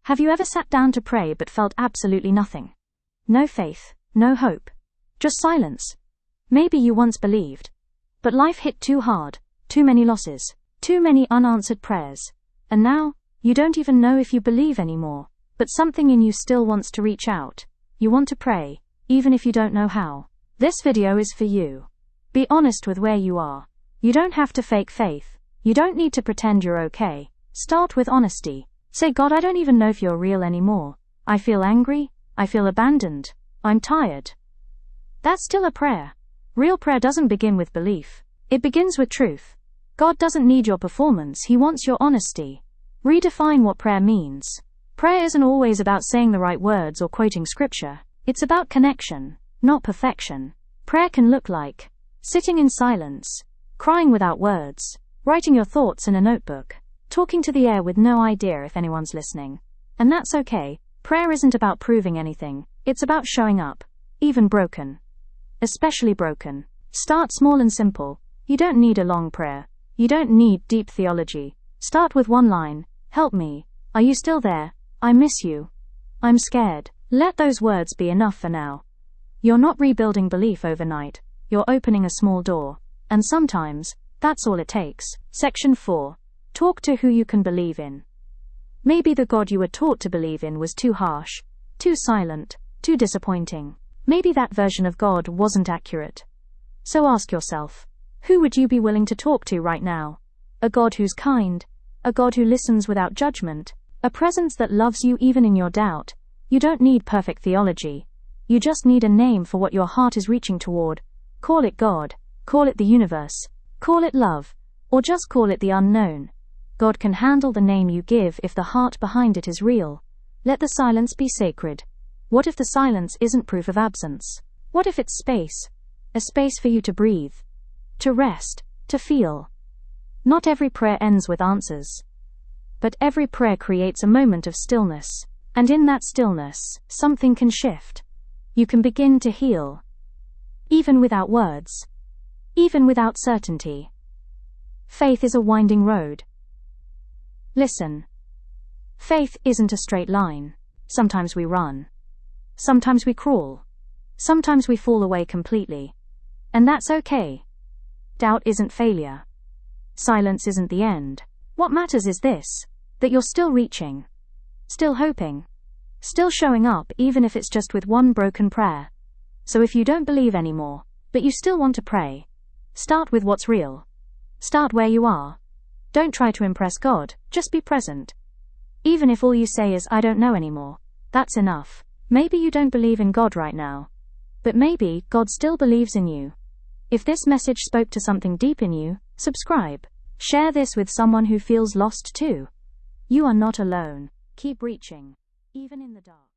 Have you ever sat down to pray but felt absolutely nothing? No faith, no hope. Just silence. Maybe you once believed. But life hit too hard, too many losses, too many unanswered prayers. And now, you don't even know if you believe anymore. But something in you still wants to reach out. You want to pray, even if you don't know how. This video is for you. Be honest with where you are. You don't have to fake faith. You don't need to pretend you're okay. Start with honesty. Say, God, I don't even know if you're real anymore. I feel angry. I feel abandoned. I'm tired. That's still a prayer. Real prayer doesn't begin with belief. It begins with truth. God doesn't need your performance. He wants your honesty. Redefine what prayer means. Prayer isn't always about saying the right words or quoting scripture. It's about connection, not perfection. Prayer can look like sitting in silence, crying without words, writing your thoughts in a notebook, talking to the air with no idea if anyone's listening. And that's okay. Prayer isn't about proving anything. It's about showing up, even broken. Especially broken. Start small and simple. You don't need a long prayer. You don't need deep theology. Start with one line. Help me. Are you still there? I miss you. I'm scared. Let those words be enough for now. You're not rebuilding belief overnight. You're opening a small door. And sometimes, that's all it takes. Section 4. Talk to who you can believe in. Maybe the God you were taught to believe in was too harsh, too silent, too disappointing. Maybe that version of God wasn't accurate. So ask yourself, who would you be willing to talk to right now? A God who's kind, a God who listens without judgment, a presence that loves you even in your doubt. You don't need perfect theology. You just need a name for what your heart is reaching toward. Call it God, call it the universe, call it love, or just call it the unknown. God can handle the name you give if the heart behind it is real. Let the silence be sacred. What if the silence isn't proof of absence? What if it's space? A space for you to breathe, to rest, to feel. Not every prayer ends with answers. But every prayer creates a moment of stillness. And in that stillness, something can shift. You can begin to heal. Even without words. Even without certainty. Faith is a winding road. Listen. Faith isn't a straight line. Sometimes we run. Sometimes we crawl. Sometimes we fall away completely. And that's okay. Doubt isn't failure. Silence isn't the end. What matters is this, that you're still reaching, still hoping, still showing up even if it's just with one broken prayer. So if you don't believe anymore, but you still want to pray, start with what's real. Start where you are. Don't try to impress God, just be present. Even if all you say is, I don't know anymore, that's enough. Maybe you don't believe in God right now, but maybe God still believes in you. If this message spoke to something deep in you, subscribe. Share this with someone who feels lost too. You are not alone. Keep reaching, even in the dark.